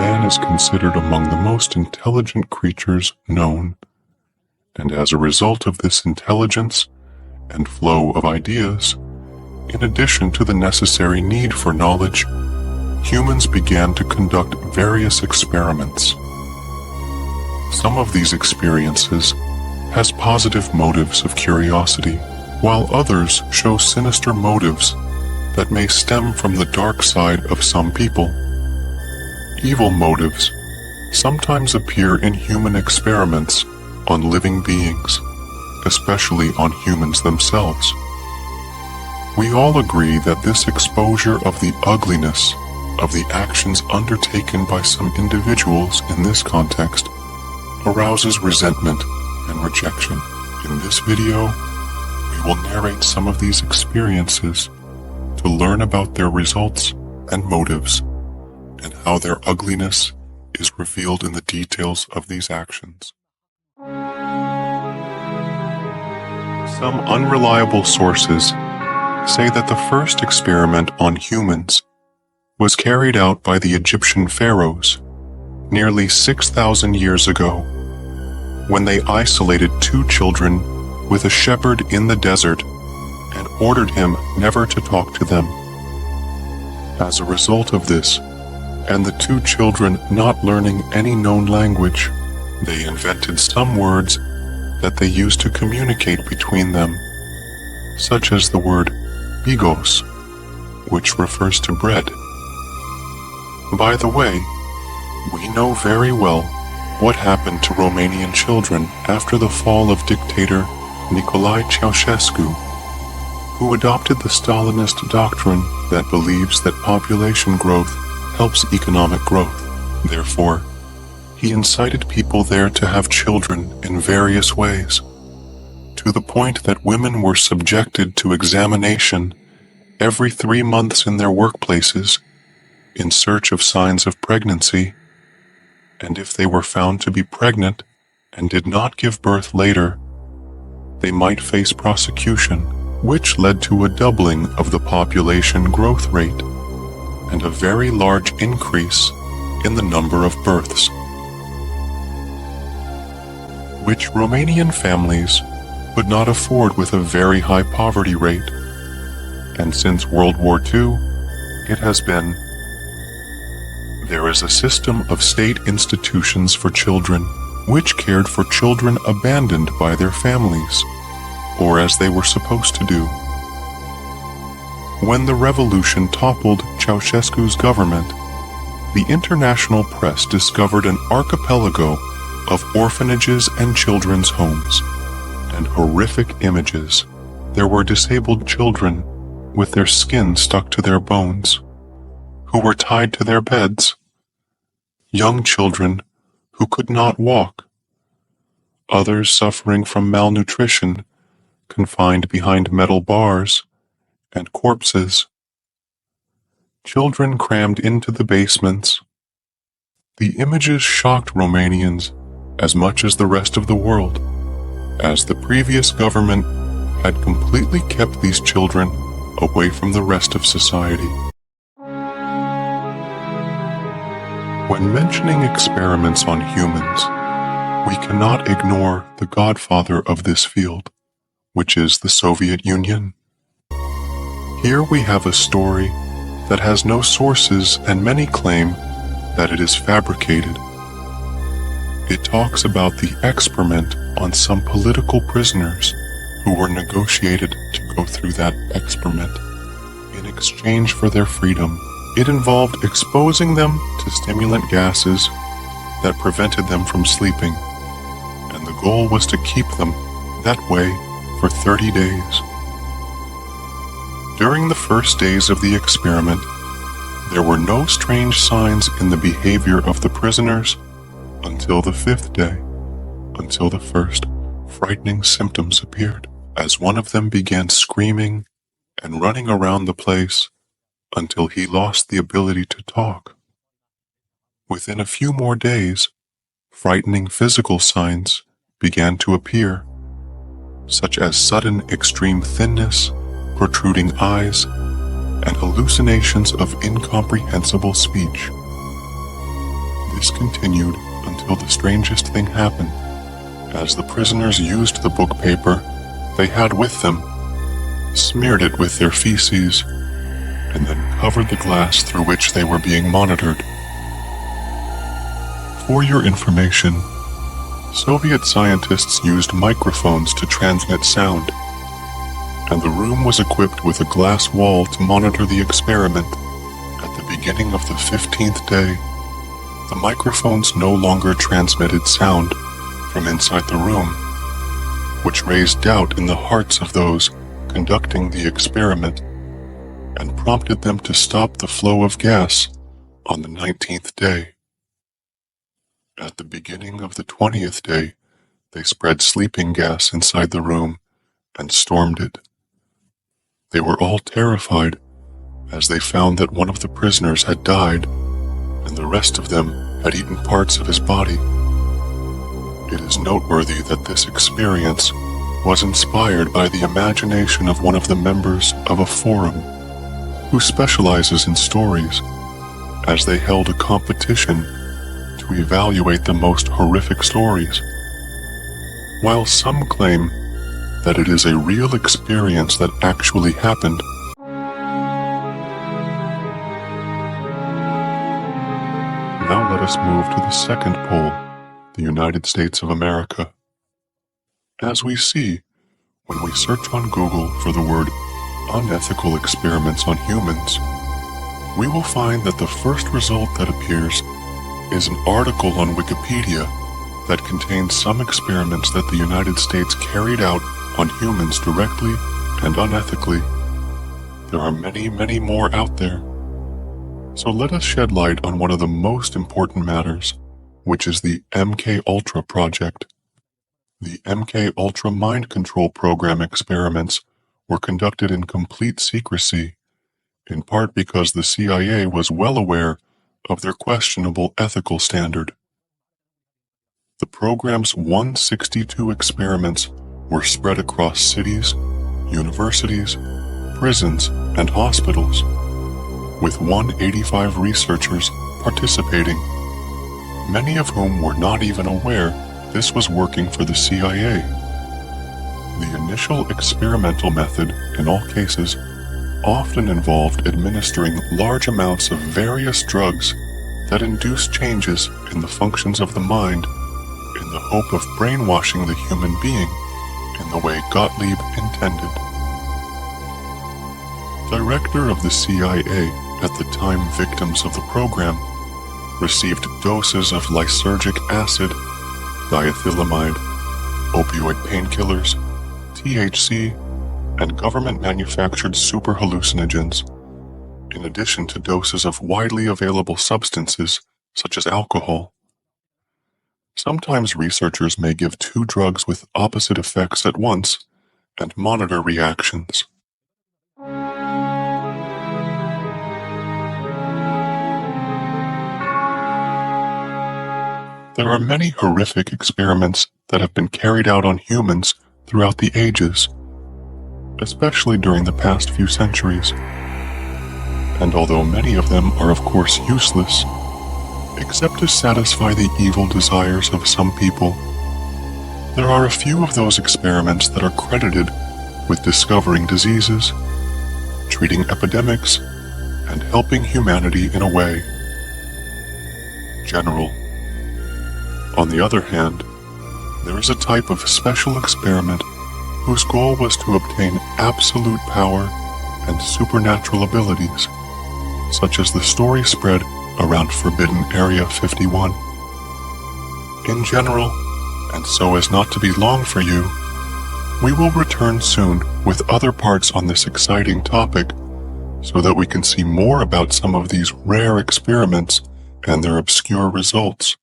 man is considered among the most intelligent creatures known, and as a result of this intelligence and flow of ideas, in addition to the necessary need for knowledge, humans began to conduct various experiments. Some of these experiences has positive motives of curiosity, while others show sinister motives that may stem from the dark side of some people. Evil motives sometimes appear in human experiments on living beings, especially on humans themselves. We all agree that this exposure of the ugliness of the actions undertaken by some individuals in this context arouses resentment and rejection. In this video, we will narrate some of these experiences to learn about their results and motives, and how their ugliness is revealed in the details of these actions. Some unreliable sources say that the first experiment on humans was carried out by the Egyptian pharaohs nearly 6,000 years ago, when they isolated 2 children with a shepherd in the desert and ordered him never to talk to them. As a result of this, and the 2 children not learning any known language, they invented some words that they used to communicate between them, such as the word bigos, which refers to bread. By the way, we know very well what happened to Romanian children after the fall of dictator Nicolae Ceausescu, who adopted the Stalinist doctrine that believes that population growth helps economic growth. Therefore, he incited people there to have children in various ways, to the point that women were subjected to examination every 3 months in their workplaces in search of signs of pregnancy, and if they were found to be pregnant and did not give birth later, they might face prosecution, which led to a doubling of the population growth rate and a very large increase in the number of births, which Romanian families could not afford with a very high poverty rate. And since World War II, it has been. There is a system of state institutions for children, which cared for children abandoned by their families, or as they were supposed to do. When the revolution toppled Ceausescu's government, the international press discovered an archipelago of orphanages and children's homes, and horrific images. There were disabled children with their skin stuck to their bones, who were tied to their beds, young children who could not walk, others suffering from malnutrition, confined behind metal bars, and corpses, children crammed into the basements. The images shocked Romanians as much as the rest of the world, as the previous government had completely kept these children away from the rest of society. When mentioning experiments on humans, we cannot ignore the godfather of this field, which is the Soviet Union. Here we have a story that has no sources, and many claim that it is fabricated. It talks about the experiment on some political prisoners who were negotiated to go through that experiment in exchange for their freedom. It involved exposing them to stimulant gases that prevented them from sleeping, and the goal was to keep them that way for 30 days. During the first days of the experiment, there were no strange signs in the behavior of the prisoners until the 5th day, until the first frightening symptoms appeared, as one of them began screaming and running around the place until he lost the ability to talk. Within a few more days, frightening physical signs began to appear, such as sudden extreme thinness, protruding eyes, and hallucinations of incomprehensible speech. this continued until the strangest thing happened. As the prisoners used the book paper they had with them, smeared it with their feces, and then covered the glass through which they were being monitored. For your information, Soviet scientists used microphones to transmit sound, and the room was equipped with a glass wall to monitor the experiment. At the beginning of the 15th day, the microphones no longer transmitted sound from inside the room, which raised doubt in the hearts of those conducting the experiment and prompted them to stop the flow of gas on the 19th day. At the beginning of the 20th day, they spread sleeping gas inside the room and stormed it. They were all terrified as they found that one of the prisoners had died and the rest of them had eaten parts of his body. It is noteworthy that this experience was inspired by the imagination of one of the members of a forum who specializes in stories, as they held a competition to evaluate the most horrific stories. While some claim that it is a real experience that actually happened, now let us move to the second pole, the United States of America. As we see, when we search on Google for the word unethical experiments on humans, we will find that the first result that appears is an article on Wikipedia that contains some experiments that the United States carried out on humans directly and unethically. There are many, many more out there. So let us shed light on one of the most important matters, which is the MK-Ultra project. The MK-Ultra mind control program experiments were conducted in complete secrecy, in part because the CIA was well aware of their questionable ethical standard. The program's 162 experiments were spread across cities, universities, prisons, and hospitals, with 185 researchers participating, many of whom were not even aware this was working for the CIA. The initial experimental method, in all cases, often involved administering large amounts of various drugs that induce changes in the functions of the mind in the hope of brainwashing the human being in the way Gottlieb intended. Director of the CIA at the time victims of the program received doses of lysergic acid, diethylamide, opioid painkillers, THC, and government-manufactured super hallucinogens, in addition to doses of widely available substances such as alcohol. Sometimes researchers may give two drugs with opposite effects at once and monitor reactions. There are many horrific experiments that have been carried out on humans throughout the ages, especially during the past few centuries. And although many of them are of course useless, except to satisfy the evil desires of some people, there are a few of those experiments that are credited with discovering diseases, treating epidemics, and helping humanity in a way. General. On the other hand, there is a type of special experiment whose goal was to obtain absolute power and supernatural abilities, such as the story spread around Forbidden Area 51. In general, and so as not to be long for you, we will return soon with other parts on this exciting topic so that we can see more about some of these rare experiments and their obscure results.